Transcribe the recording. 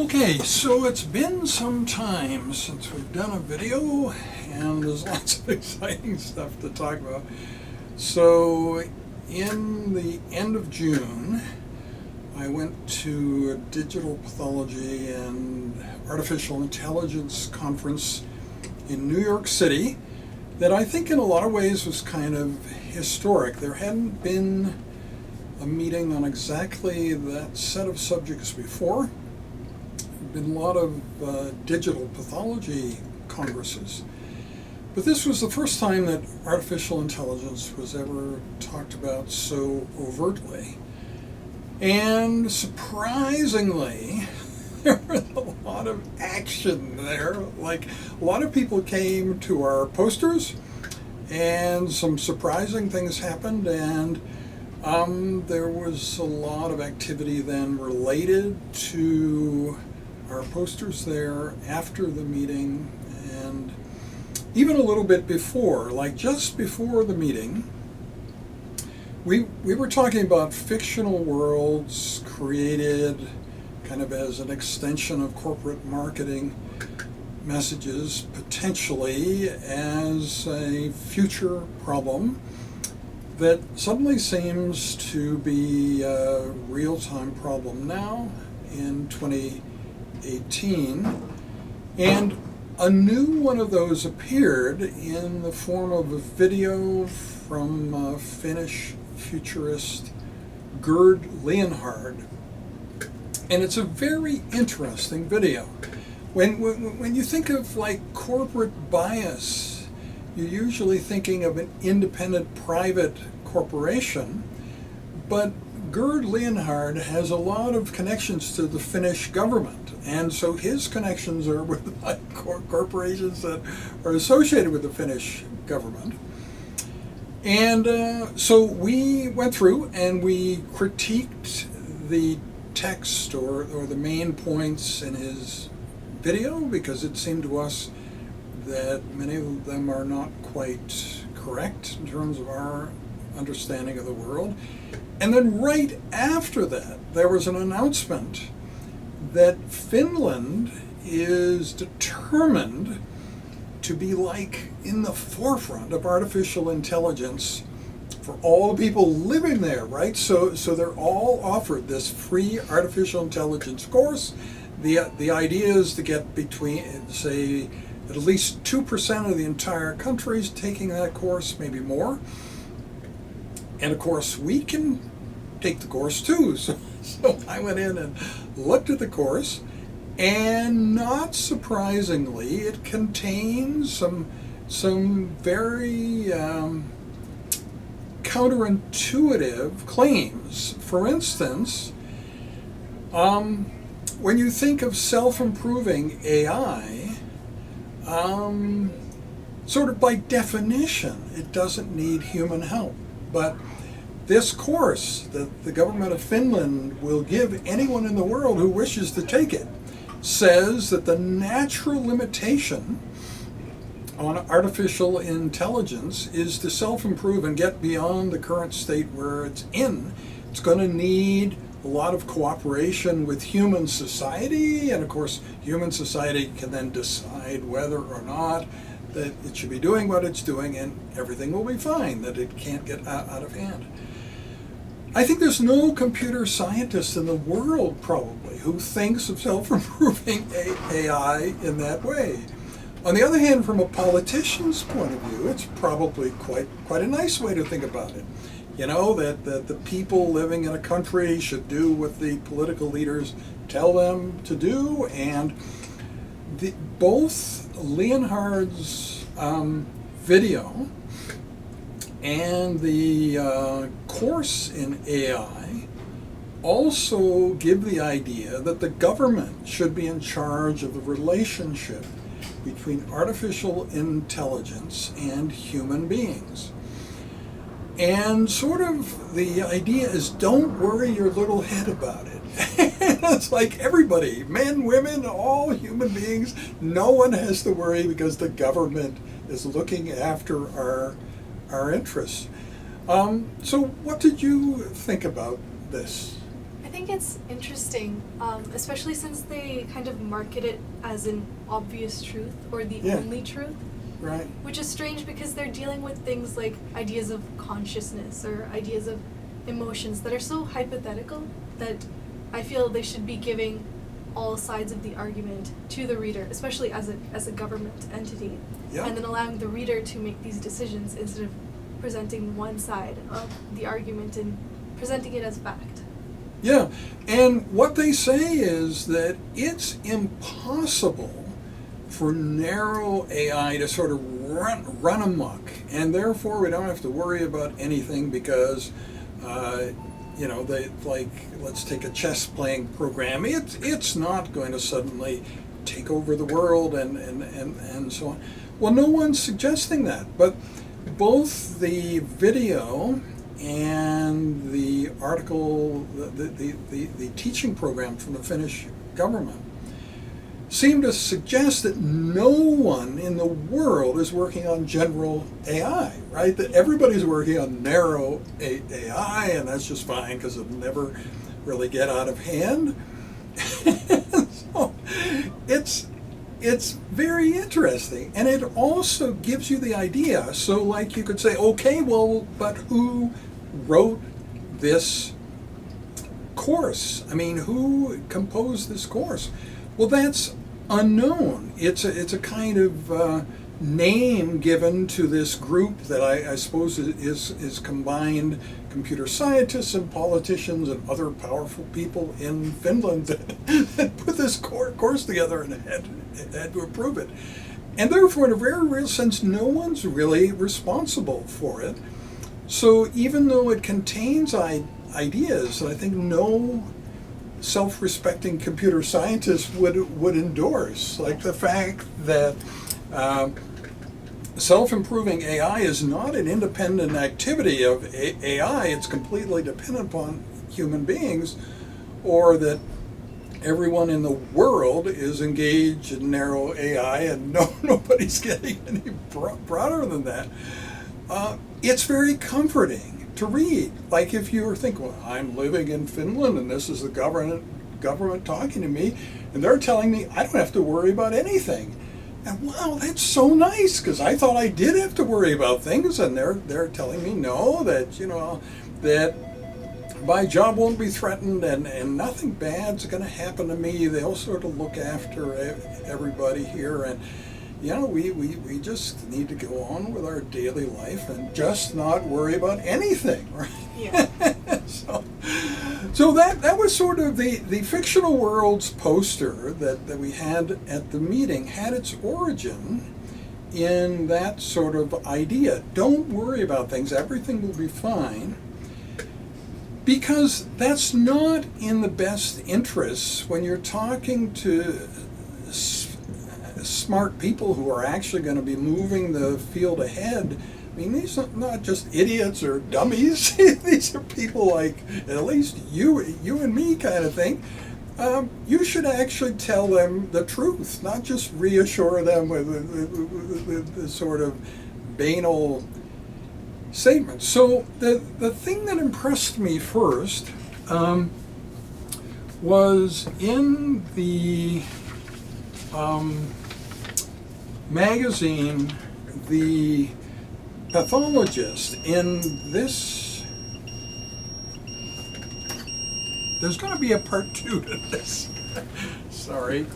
Okay, so it's been some time since we've done a video, and there's lots of exciting stuff to talk about. So, in the end of June, I went to a digital pathology and artificial intelligence conference in New York City that I think in a lot of ways was kind of historic. There hadn't been a meeting on exactly that set of subjects before. Been a lot of digital pathology congresses. But this was the first time that artificial intelligence was ever talked about so overtly. And surprisingly, there was a lot of action there. Like, a lot of people came to our posters, and some surprising things happened, and there was a lot of activity then related to our posters there after the meeting, and even a little bit before, like just before the meeting, we were talking about fictional worlds created kind of as an extension of corporate marketing messages, potentially as a future problem that suddenly seems to be a real-time problem now in 2018, and a new one of those appeared in the form of a video from Finnish futurist Gerd Leonhard, and it's a very interesting video. When you think of like corporate bias, you're usually thinking of an independent private corporation, but Gerd Leonhard has a lot of connections to the Finnish government, and so his connections are with like corporations that are associated with the Finnish government. And so we went through and we critiqued the text or the main points in his video, because it seemed to us that many of them are not quite correct in terms of our understanding of the world. And then right after that, there was an announcement that Finland is determined to be like in the forefront of artificial intelligence for all the people living there, right? So they're all offered this free artificial intelligence course. The idea is to get between, say, at least 2% of the entire countries taking that course, maybe more. And of course, we can take the course too. So I went in and looked at the course, and not surprisingly, it contains some very counterintuitive claims. For instance, when you think of self-improving AI, sort of by definition, it doesn't need human help. But this course that the government of Finland will give anyone in the world who wishes to take it says that the natural limitation on artificial intelligence is to self-improve and get beyond the current state where it's in. It's going to need a lot of cooperation with human society, and of course human society can then decide whether or not that it should be doing what it's doing, and everything will be fine, that it can't get out of hand. I think there's no computer scientist in the world probably who thinks of self-improving AI in that way. On the other hand, from a politician's point of view, it's probably quite a nice way to think about it. You know, that the people living in a country should do what the political leaders tell them to do, and both Leonhard's video and the course in AI also give the idea that the government should be in charge of the relationship between artificial intelligence and human beings. And sort of the idea is, don't worry your little head about it. It's like everybody, men, women, all human beings, no one has to worry because the government is looking after our interests. So what did you think about this? I think it's interesting, especially since they kind of market it as an obvious truth or the only truth. Right. Which is strange because they're dealing with things like ideas of consciousness or ideas of emotions that are so hypothetical that I feel they should be giving all sides of the argument to the reader, especially as a government entity, and then allowing the reader to make these decisions instead of presenting one side of the argument and presenting it as fact. Yeah, and what they say is that it's impossible for narrow AI to sort of run amok, and therefore we don't have to worry about anything because they let's take a chess playing program. It's not going to suddenly take over the world and so on. Well, no one's suggesting that, but both the video and the article, the teaching program from the Finnish government seem to suggest that no one in the world is working on general AI, right? That everybody's working on narrow AI, and that's just fine because it'll never really get out of hand. So it's very interesting, and it also gives you the idea. So, like, you could say, okay, well, but who wrote this course? I mean, who composed this course? Well, that's unknown. It's a kind of name given to this group that I suppose is combined computer scientists and politicians and other powerful people in Finland that put this course together and had to approve it. And therefore, in a very real sense, no one's really responsible for it. So even though it contains ideas that I think no self-respecting computer scientist would endorse, like the fact that self-improving AI is not an independent activity of AI, it's completely dependent upon human beings, or that everyone in the world is engaged in narrow AI and nobody's getting any broader than that. It's very comforting to read. Like if you were thinking, well, I'm living in Finland and this is the government talking to me and they're telling me I don't have to worry about anything. And wow, that's so nice, because I thought I did have to worry about things, and they're telling me no, that that my job won't be threatened and nothing bad's going to happen to me. They'll sort of look after everybody here, and we just need to go on with our daily life and just not worry about anything, right? Yeah. So that was sort of the Fictional Worlds poster that we had at the meeting had its origin in that sort of idea. Don't worry about things, everything will be fine. Because that's not in the best interests when you're talking to smart people who are actually going to be moving the field ahead. I mean, these are not just idiots or dummies. These are people like, at least you and me kind of thing. You should actually tell them the truth, not just reassure them with the sort of banal statements. So the thing that impressed me first was in the magazine, the pathologist in this, there's going to be a part 2 to this. Sorry.